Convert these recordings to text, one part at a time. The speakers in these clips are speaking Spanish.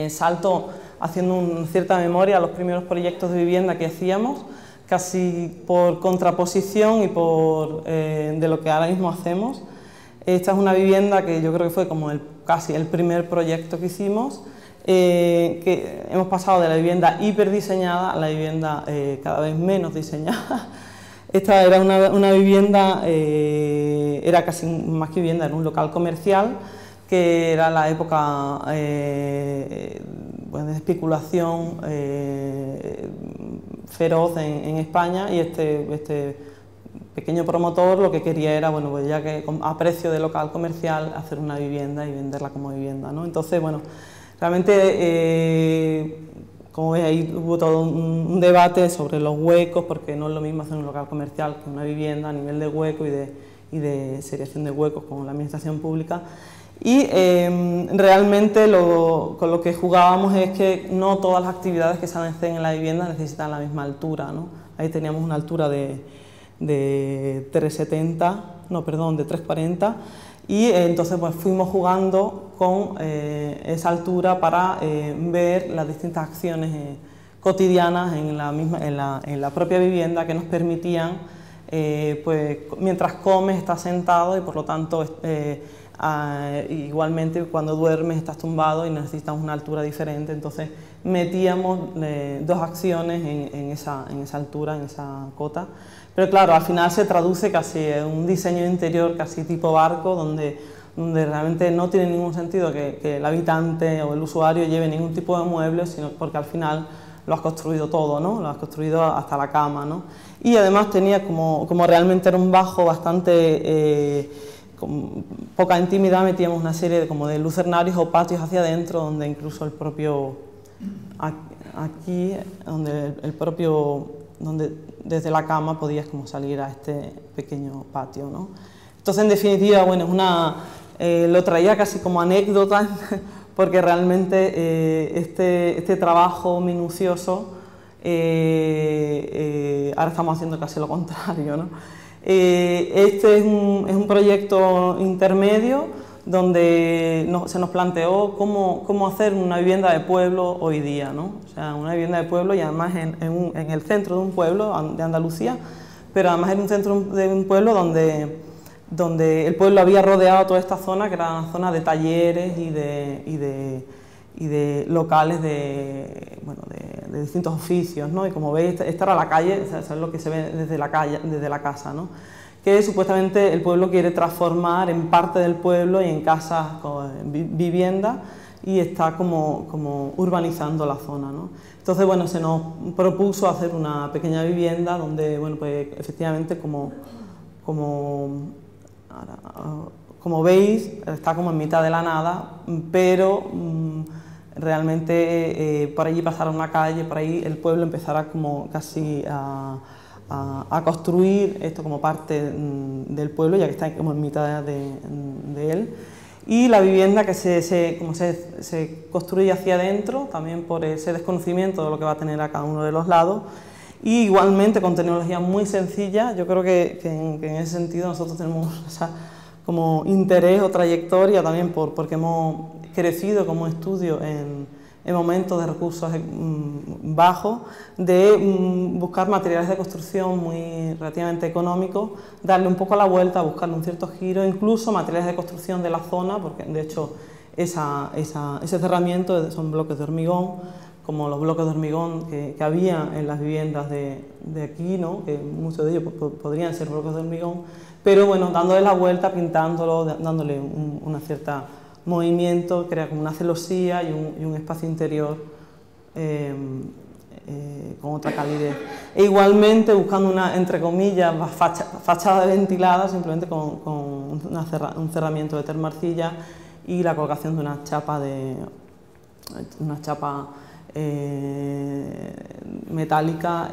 salto haciendo una cierta memoria a los primeros proyectos de vivienda que hacíamos, casi por contraposición y de lo que ahora mismo hacemos. Esta es una vivienda que yo creo que fue como casi el primer proyecto que hicimos, que hemos pasado de la vivienda hiperdiseñada a la vivienda cada vez menos diseñada. Esta era una vivienda, era casi más que vivienda, era un local comercial, que era la época de especulación feroz en España, y este pequeño promotor lo que quería era, bueno, pues ya que a precio de local comercial, hacer una vivienda y venderla como vivienda, ¿no? Entonces, bueno, realmente, como veis, ahí hubo todo un debate sobre los huecos, porque no es lo mismo hacer un local comercial que una vivienda a nivel de hueco y de seriación de huecos con la administración pública. Y realmente con lo que jugábamos es que no todas las actividades que se hacen en la vivienda necesitan la misma altura, ¿no? Ahí teníamos una altura de 3,70, no, perdón, de 3,40, y entonces pues fuimos jugando con esa altura para ver las distintas acciones cotidianas en la propia vivienda que nos permitían, pues mientras comes estás sentado y por lo tanto igualmente cuando duermes estás tumbado y necesitas una altura diferente. Entonces metíamos dos acciones en esa altura, en esa cota. Pero claro, al final se traduce casi en un diseño interior casi tipo barco, donde realmente no tiene ningún sentido que el habitante o el usuario lleve ningún tipo de muebles, sino porque al final lo has construido todo, ¿no? Lo has construido hasta la cama, ¿no? Y además tenía como realmente era un bajo bastante con poca intimidad, metíamos una serie de lucernarios o patios hacia adentro, donde incluso el propio aquí, donde desde la cama podías como salir a este pequeño patio, ¿no? Entonces, en definitiva, bueno, lo traía casi como anécdota, porque realmente este trabajo minucioso, ahora estamos haciendo casi lo contrario, ¿no? Este es un proyecto intermedio donde se nos planteó cómo hacer una vivienda de pueblo hoy día, ¿no? O sea, una vivienda de pueblo, y además en el centro de un pueblo de Andalucía, pero además en un centro de un pueblo donde el pueblo había rodeado toda esta zona, que era una zona de talleres y de locales de distintos oficios, ¿no? Y como veis, esta era la calle, eso es lo que se ve desde la casa, ¿no? Que supuestamente el pueblo quiere transformar en parte del pueblo y en casas, viviendas, y está como urbanizando la zona, ¿no? Entonces, bueno, se nos propuso hacer una pequeña vivienda donde, bueno, pues efectivamente, como veis, está como en mitad de la nada, pero realmente por allí pasará una calle, por ahí el pueblo empezará como casi a construir esto como parte del pueblo, ya que está como en mitad de él. Y la vivienda que se construye hacia adentro, también por ese desconocimiento de lo que va a tener a cada uno de los lados, y igualmente con tecnología muy sencilla. Yo creo que en ese sentido nosotros tenemos como interés o trayectoria también porque hemos crecido como estudio en momentos de recursos bajos, de buscar materiales de construcción relativamente económicos, darle un poco la vuelta, buscarle un cierto giro, incluso materiales de construcción de la zona, porque de hecho ese cerramiento son bloques de hormigón, como los bloques de hormigón que había en las viviendas de aquí, ¿no? Que muchos de ellos podrían ser bloques de hormigón, pero bueno, dándole la vuelta, pintándolo, dándole una cierta movimiento, crea como una celosía y un espacio interior con otra calidez. E igualmente buscando entre comillas, fachada ventilada, simplemente con un cerramiento de termarcilla y la colocación de una chapa metálica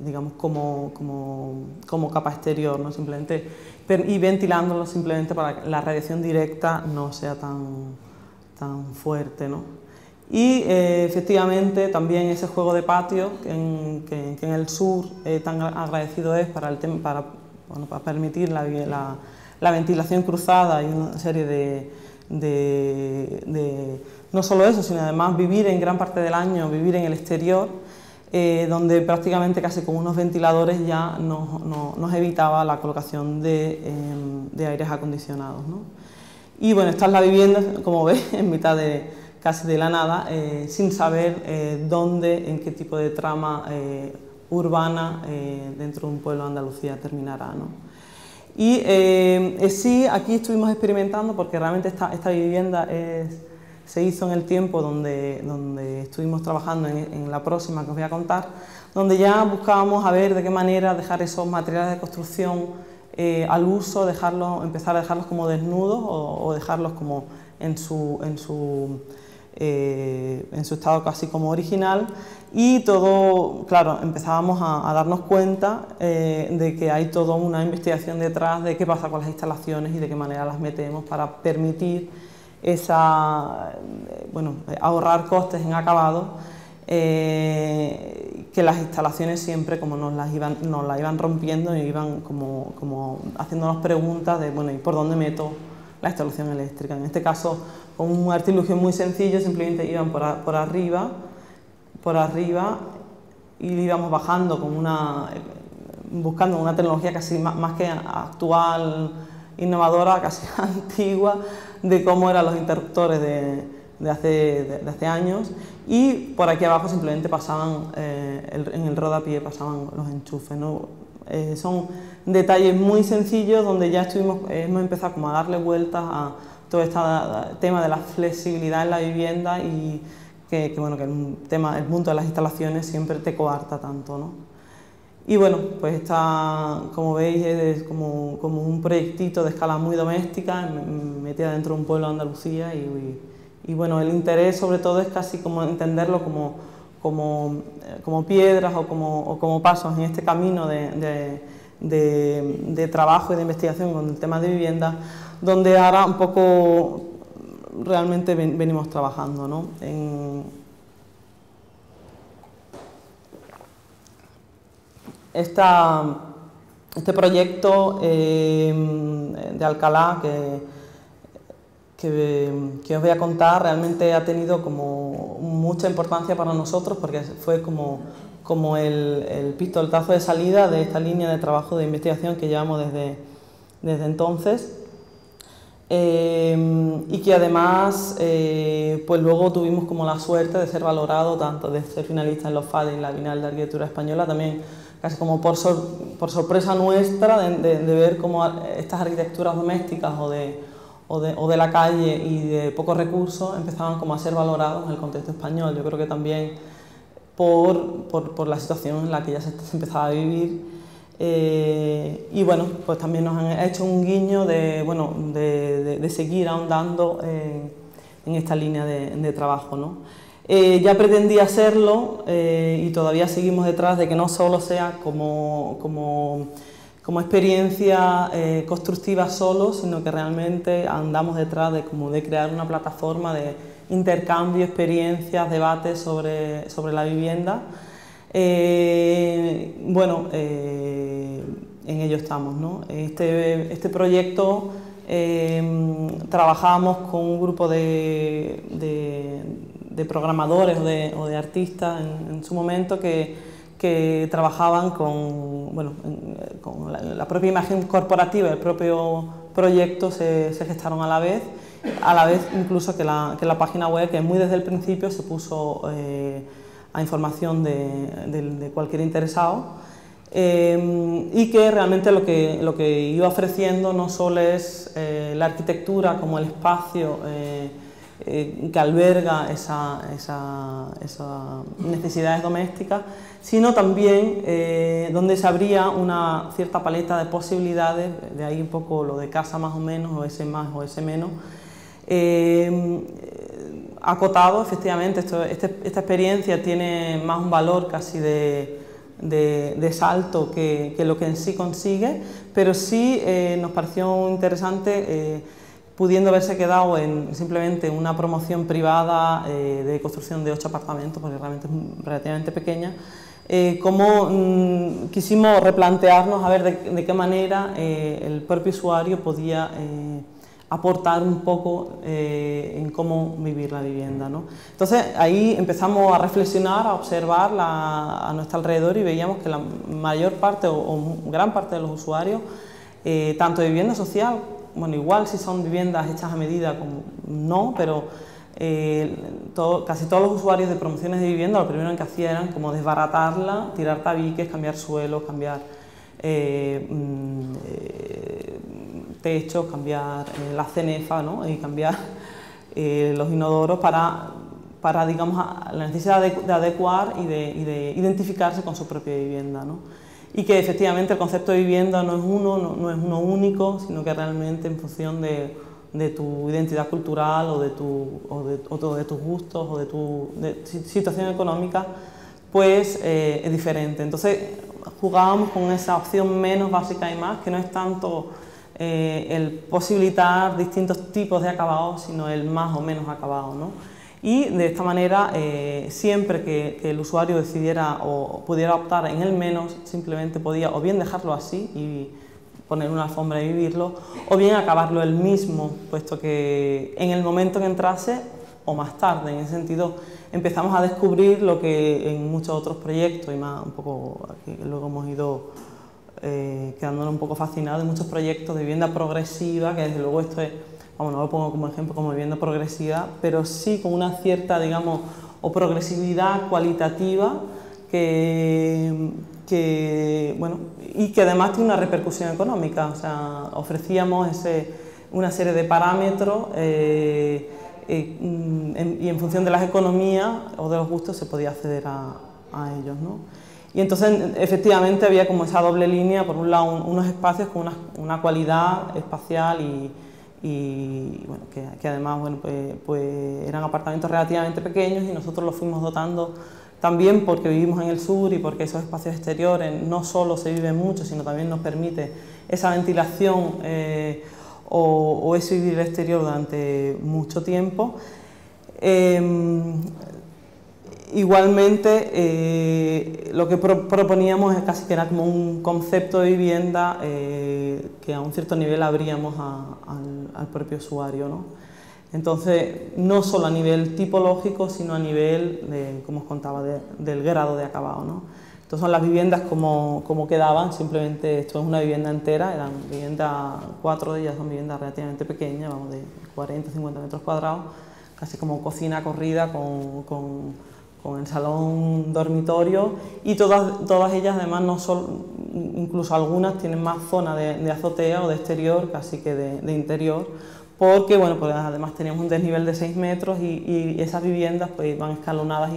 digamos como capa exterior, ¿no? Simplemente, y ventilándolo simplemente para que la radiación directa no sea tan fuerte, ¿no? Y efectivamente también ese juego de patio que en el sur tan agradecido es para permitir la ventilación cruzada y una serie no solo eso, sino además vivir en gran parte del año, vivir en el exterior, donde prácticamente casi con unos ventiladores ya nos evitaba la colocación de aires acondicionados, ¿no? Y bueno, esta es la vivienda, como veis, en mitad casi de la nada, sin saber dónde, en qué tipo de trama urbana dentro de un pueblo de Andalucía terminará, ¿no? Y sí, aquí estuvimos experimentando porque realmente esta vivienda se hizo en el tiempo donde estuvimos trabajando en la próxima que os voy a contar, donde ya buscábamos a ver de qué manera dejar esos materiales de construcción al uso, empezar a dejarlos como desnudos o dejarlos como en su estado casi como original, y todo, claro, empezábamos a darnos cuenta de que hay toda una investigación detrás de qué pasa con las instalaciones y de qué manera las metemos para permitir ahorrar costes en acabado, que las instalaciones siempre como nos la iban rompiendo y iban como haciéndonos preguntas de, bueno, ¿y por dónde meto la instalación eléctrica? En este caso, con un artilugio muy sencillo, simplemente iban por arriba y íbamos bajando buscando una tecnología casi más que actual, innovadora, casi antigua, de cómo eran los interruptores de hace años, y por aquí abajo simplemente pasaban, en el rodapié pasaban los enchufes, ¿no? Son detalles muy sencillos donde ya hemos empezado como a darle vueltas a todo este tema de la flexibilidad en la vivienda, y que el punto de las instalaciones siempre te coarta tanto, ¿no? Y bueno, pues como veis, es como un proyectito de escala muy doméstica, metida dentro de un pueblo de Andalucía, y bueno, el interés sobre todo es casi como entenderlo como piedras o como pasos en este camino de trabajo y de investigación con el tema de vivienda, donde ahora un poco realmente venimos trabajando, ¿no? Este proyecto de Alcalá que os voy a contar realmente ha tenido como mucha importancia para nosotros, porque fue como el pistoletazo de salida de esta línea de trabajo de investigación que llevamos desde entonces, y que además pues luego tuvimos como la suerte de ser valorado, tanto de ser finalista en los FADE y en la Bienal de Arquitectura Española, también casi como por sorpresa nuestra de ver cómo estas arquitecturas domésticas o de la calle y de pocos recursos empezaban como a ser valorados en el contexto español. Yo creo que también por la situación en la que ya se empezaba a vivir, y bueno, pues también nos han hecho un guiño de seguir ahondando en esta línea de trabajo, ¿no? Ya pretendía hacerlo, y todavía seguimos detrás de que no solo sea como experiencia constructiva solo, sino que realmente andamos detrás de crear una plataforma de intercambio, experiencias, debates sobre la vivienda. En ello estamos, ¿no? Este proyecto trabajamos con un grupo de programadores o de artistas en su momento que trabajaban con la propia imagen corporativa, el propio proyecto se gestaron a la vez incluso que la página web, que muy desde el principio se puso a información de cualquier interesado, y que realmente lo que iba ofreciendo no solo es la arquitectura como el espacio que alberga esas necesidades domésticas, sino también donde se abría una cierta paleta de posibilidades, de ahí un poco lo de casa más o menos, o ese más o ese menos, acotado. Efectivamente, esta experiencia tiene más un valor casi de salto que lo que en sí consigue, pero sí nos pareció interesante, pudiendo haberse quedado en simplemente una promoción privada de construcción de 8 apartamentos, porque realmente es relativamente pequeña, cómo quisimos replantearnos a ver de qué manera el propio usuario podía aportar un poco en cómo vivir la vivienda, ¿no? Entonces ahí empezamos a reflexionar, a observar a nuestro alrededor y veíamos que la mayor parte o gran parte de los usuarios, tanto de vivienda social, bueno, igual si son viviendas hechas a medida, como no, pero casi todos los usuarios de promociones de vivienda lo primero que hacían era como desbaratarla, tirar tabiques, cambiar suelos, cambiar techos, cambiar la cenefa, ¿no? Y cambiar los inodoros para digamos, la necesidad de adecuar y de identificarse con su propia vivienda, ¿no? Y que efectivamente el concepto de vivienda no es uno único, sino que realmente en función de tu identidad cultural o de tus gustos o de tu situación económica, pues es diferente. Entonces jugábamos con esa opción menos básica y más, que no es tanto el posibilitar distintos tipos de acabados, sino el más o menos acabado, ¿no? Y de esta manera, siempre que el usuario decidiera o pudiera optar en el menos, simplemente podía o bien dejarlo así y poner una alfombra y vivirlo, o bien acabarlo él mismo, puesto que en el momento que entrase o más tarde. En ese sentido empezamos a descubrir lo que en muchos otros proyectos, y más un poco aquí luego hemos ido quedándonos un poco fascinados de muchos proyectos de vivienda progresiva, que desde luego esto es, vamos, no lo pongo como ejemplo como vivienda progresiva, pero sí con una cierta, digamos, o progresividad cualitativa bueno, y que además tiene una repercusión económica. O sea, ofrecíamos una serie de parámetros y en función de las economías o de los gustos se podía acceder a ellos, ¿no? Y entonces efectivamente había como esa doble línea, por un lado unos espacios con una cualidad espacial y bueno, que además bueno, pues eran apartamentos relativamente pequeños, y nosotros los fuimos dotando también porque vivimos en el sur y porque esos espacios exteriores no solo se viven mucho, sino también nos permite esa ventilación o ese vivir exterior durante mucho tiempo. Igualmente, lo que proponíamos es casi que era como un concepto de vivienda que a un cierto nivel abríamos al propio usuario, ¿no? Entonces, no solo a nivel tipológico, sino a nivel, como os contaba, del grado de acabado, ¿no? Entonces son las viviendas como quedaban, simplemente esto es una vivienda entera, eran viviendas, 4 de ellas son viviendas relativamente pequeñas, vamos, de 40-50 metros cuadrados, casi como cocina corrida con el salón dormitorio, y todas ellas además no son, incluso algunas tienen más zona de azotea o de exterior casi que de interior, porque bueno, pues además teníamos un desnivel de 6 metros y esas viviendas pues van escalonadas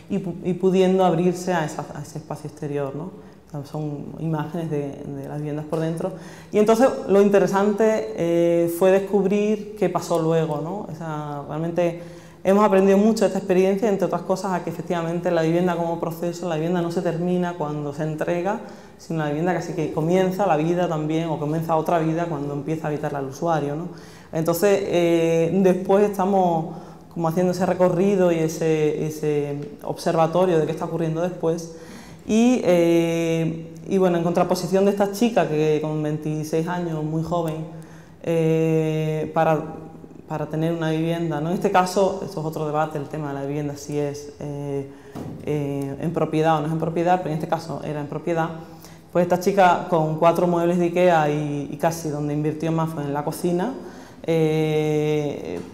y pudiendo abrirse a ese espacio exterior, ¿no? Son imágenes de las viviendas por dentro. Y entonces lo interesante fue descubrir qué pasó luego, ¿no? O sea, realmente hemos aprendido mucho de esta experiencia, entre otras cosas a que efectivamente la vivienda como proceso, la vivienda no se termina cuando se entrega, sino la vivienda casi que comienza la vida también, o comienza otra vida cuando empieza a habitarla el usuario, ¿no? Entonces, después estamos como haciendo ese recorrido y ese observatorio de qué está ocurriendo después, y bueno, en contraposición de esta chica que con 26 años, muy joven, para tener una vivienda, ¿no? En este caso, esto es otro debate, el tema de la vivienda, si es en propiedad o no es en propiedad, pero en este caso era en propiedad. Pues esta chica con 4 muebles de Ikea y casi donde invirtió más fue en la cocina,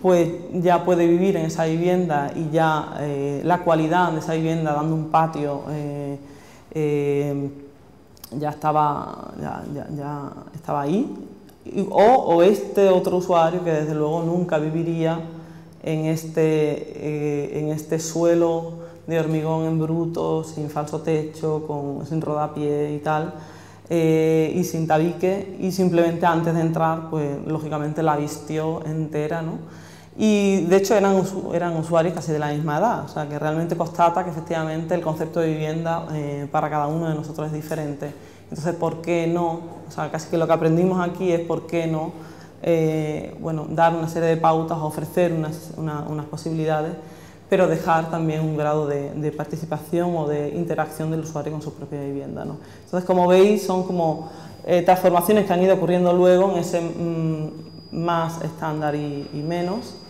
pues ya puede vivir en esa vivienda, y ya la cualidad de esa vivienda, dando un patio, ya estaba ahí. O este otro usuario que desde luego nunca viviría en este suelo de hormigón en bruto, sin falso techo, sin rodapié y tal, y sin tabique, y simplemente antes de entrar pues lógicamente la vistió entera, ¿no? Y de hecho eran usuarios casi de la misma edad, o sea que realmente constata que efectivamente el concepto de vivienda para cada uno de nosotros es diferente. Entonces, ¿por qué no? O sea, casi que lo que aprendimos aquí es por qué no, bueno, dar una serie de pautas, ofrecer unas posibilidades, pero dejar también un grado de participación o de interacción del usuario con su propia vivienda, ¿no? Entonces, como veis, son como transformaciones que han ido ocurriendo luego en ese más estándar y menos.